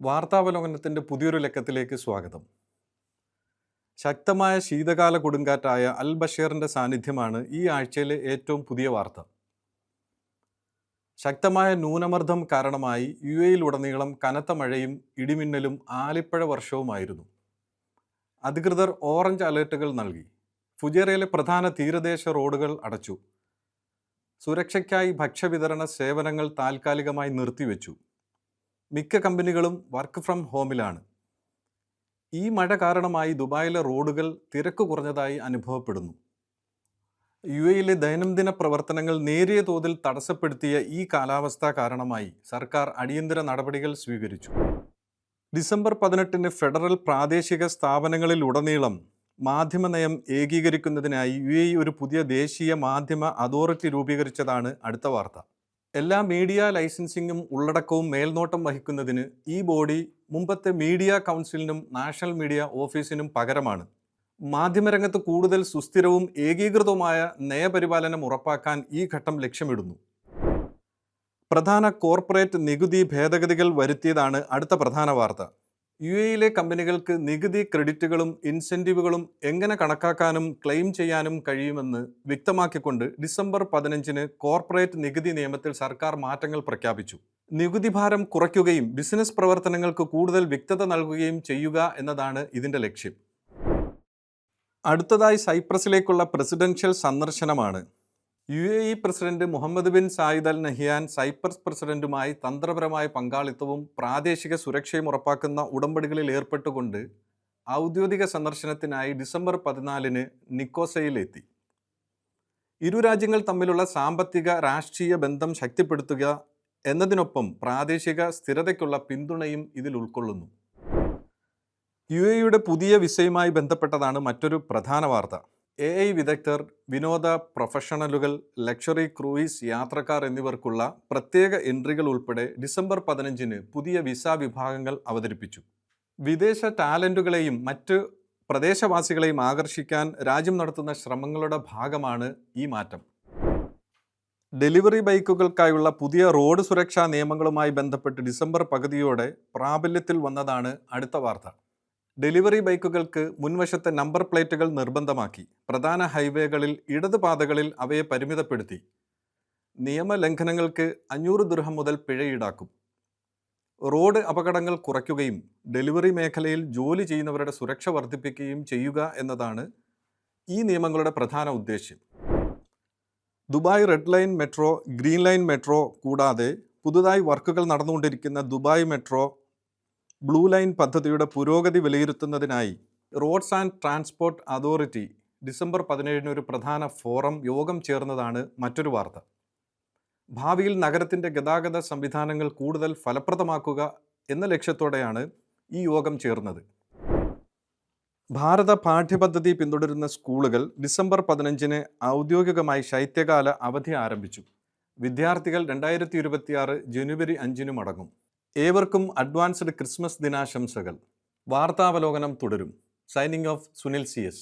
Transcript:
വാർത്താവലോകനത്തിൻ്റെ പുതിയൊരു ലക്കത്തിലേക്ക് സ്വാഗതം. ശക്തമായ ശീതകാല കൊടുങ്കാറ്റായ അൽ ബഷീറിൻ്റെ സാന്നിധ്യമാണ് ഈ ആഴ്ചയിലെ ഏറ്റവും പുതിയ വാർത്ത. ശക്തമായ ന്യൂനമർദ്ദം കാരണമായി UAE-യിലുടനീളം കനത്ത മഴയും ഇടിമിന്നലും ആലിപ്പഴ വർഷവുമായിരുന്നു. അധികൃതർ ഓറഞ്ച് അലേർട്ടുകൾ നൽകി. ഫുജേറയിലെ പ്രധാന തീരദേശ റോഡുകൾ അടച്ചു. സുരക്ഷയ്ക്കായി ഭക്ഷ്യവിതരണ സേവനങ്ങൾ താൽക്കാലികമായി നിർത്തിവെച്ചു. മിക്ക കമ്പനികളും വർക്ക് ഫ്രം ഹോമിലാണ്. ഈ മഴ കാരണമായി ദുബായിലെ റോഡുകൾ തിരക്ക് കുറഞ്ഞതായി അനുഭവപ്പെടുന്നു. UAE-യിലെ ദൈനംദിന പ്രവർത്തനങ്ങൾ നേരിയ തോതിൽ തടസ്സപ്പെടുത്തിയ ഈ കാലാവസ്ഥ കാരണമായി സർക്കാർ അടിയന്തര നടപടികൾ സ്വീകരിച്ചു. ഡിസംബർ 18-ന് ഫെഡറൽ പ്രാദേശിക സ്ഥാപനങ്ങളിലുടനീളം മാധ്യമ നയം ഏകീകരിക്കുന്നതിനായി UAE ഒരു പുതിയ ദേശീയ മാധ്യമ അതോറിറ്റി രൂപീകരിച്ചതാണ് അടുത്ത വാർത്ത. എല്ലാ മീഡിയ ലൈസൻസിങ്ങും ഉള്ളടക്കവും മേൽനോട്ടം വഹിക്കുന്നതിന് ഈ ബോഡി മുമ്പത്തെ മീഡിയ കൗൺസിലിനും നാഷണൽ മീഡിയ ഓഫീസിനും പകരമാണ്. മാധ്യമരംഗത്ത് കൂടുതൽ സുസ്ഥിരവും ഏകീകൃതവുമായ നയപരിപാലനം ഉറപ്പാക്കാൻ ഈ ഘട്ടം ലക്ഷ്യമിടുന്നു. പ്രധാന കോർപ്പറേറ്റ് നികുതി ഭേദഗതികൾ വരുത്തിയതാണ് അടുത്ത പ്രധാന വാർത്ത. UAE-യിലെ കമ്പനികൾക്ക് നികുതി ക്രെഡിറ്റുകളും ഇൻസെൻറ്റീവുകളും എങ്ങനെ കണക്കാക്കാനും ക്ലെയിം ചെയ്യാനും കഴിയുമെന്ന് വ്യക്തമാക്കിക്കൊണ്ട് ഡിസംബർ 15-ന് കോർപ്പറേറ്റ് നികുതി നിയമത്തിൽ സർക്കാർ മാറ്റങ്ങൾ പ്രഖ്യാപിച്ചു. നികുതി ഭാരം കുറയ്ക്കുകയും ബിസിനസ് പ്രവർത്തനങ്ങൾക്ക് കൂടുതൽ വ്യക്തത നൽകുകയും ചെയ്യുക എന്നതാണ് ഇതിൻ്റെ ലക്ഷ്യം. അടുത്തതായി സൈപ്രസിലേക്കുള്ള പ്രസിഡൻഷ്യൽ സന്ദർശനമാണ്. UAE president Mohammed bin Zayed Al Nahyan Cyprus പ്രസിഡന്റുമായി തന്ത്രപരമായ പങ്കാളിത്തവും പ്രാദേശിക സുരക്ഷയും ഉറപ്പാക്കുന്ന ഉടമ്പടികളിൽ ഏർപ്പെട്ടുകൊണ്ട് ഔദ്യോഗിക സന്ദർശനത്തിനായി ഡിസംബർ 14-ന് നിക്കോസയിലെത്തി. ഇരു രാജ്യങ്ങൾ തമ്മിലുള്ള സാമ്പത്തിക രാഷ്ട്രീയ ബന്ധം ശക്തിപ്പെടുത്തുക എന്നതിനൊപ്പം പ്രാദേശിക സ്ഥിരതയ്ക്കുള്ള പിന്തുണയും ഇതിൽ ഉൾക്കൊള്ളുന്നു. UAE-യുടെ പുതിയ വിസയുമായി ബന്ധപ്പെട്ടതാണ് മറ്റൊരു പ്രധാന വാർത്ത. AI വിദഗ്ധർ, വിനോദ പ്രൊഫഷണലുകൾ, ലക്ഷറി ക്രൂയിസ് യാത്രക്കാർ എന്നിവർക്കുള്ള പ്രത്യേക എൻട്രികൾ ഉൾപ്പെടെ ഡിസംബർ 15-ന് പുതിയ വിസ വിഭാഗങ്ങൾ അവതരിപ്പിച്ചു. വിദേശ ടാലൻറ്റുകളെയും മറ്റ് പ്രദേശവാസികളെയും ആകർഷിക്കാൻ രാജ്യം നടത്തുന്ന ശ്രമങ്ങളുടെ ഭാഗമാണ് ഈ മാറ്റം. ഡെലിവറി ബൈക്കുകൾക്കായുള്ള പുതിയ റോഡ് സുരക്ഷാ നിയമങ്ങളുമായി ബന്ധപ്പെട്ട് ഡിസംബർ പകുതിയോടെ പ്രാബല്യത്തിൽ വന്നതാണ് അടുത്ത വാർത്ത. ഡെലിവറി ബൈക്കുകൾക്ക് മുൻവശത്തെ നമ്പർ പ്ലേറ്റുകൾ നിർബന്ധമാക്കി. പ്രധാന ഹൈവേകളിൽ ഇടത് പാതകളിൽ അവയെ പരിമിതപ്പെടുത്തി. നിയമലംഘനങ്ങൾക്ക് 500 ദിർഹം മുതൽ പിഴ ഈടാക്കും. റോഡ് അപകടങ്ങൾ കുറയ്ക്കുകയും ഡെലിവറി മേഖലയിൽ ജോലി ചെയ്യുന്നവരുടെ സുരക്ഷ വർദ്ധിപ്പിക്കുകയും ചെയ്യുക എന്നതാണ് ഈ നിയമങ്ങളുടെ പ്രധാന ഉദ്ദേശ്യം. Dubai red line metro, green line metro കൂടാതെ പുതുതായി വർക്കുകൾ നടന്നുകൊണ്ടിരിക്കുന്ന ദുബായ് മെട്രോ ബ്ലൂ ലൈൻ പദ്ധതിയുടെ പുരോഗതി വിലയിരുത്തുന്നതിനായി roads and transport authority December 17-ന് ഒരു പ്രധാന ഫോറം യോഗം ചേർന്നതാണ് മറ്റൊരു വാർത്ത. ഭാവിയിൽ നഗരത്തിൻ്റെ ഗതാഗത സംവിധാനങ്ങൾ കൂടുതൽ ഫലപ്രദമാക്കുക എന്ന ലക്ഷ്യത്തോടെയാണ് ഈ യോഗം ചേർന്നത്. ഭാരത പാഠ്യപദ്ധതി പിന്തുടരുന്ന സ്കൂളുകൾ ഡിസംബർ 15-ന് ഔദ്യോഗികമായി ശൈത്യകാല അവധി ആരംഭിച്ചു. വിദ്യാർത്ഥികൾ 2026 ജനുവരി 5-ന് മടങ്ങും. ഏവർക്കും അഡ്വാൻസ്ഡ് ക്രിസ്മസ് ദിനാശംസകൾ. വാർത്താവലോകനം തുടരും. Signing off Sunil CS.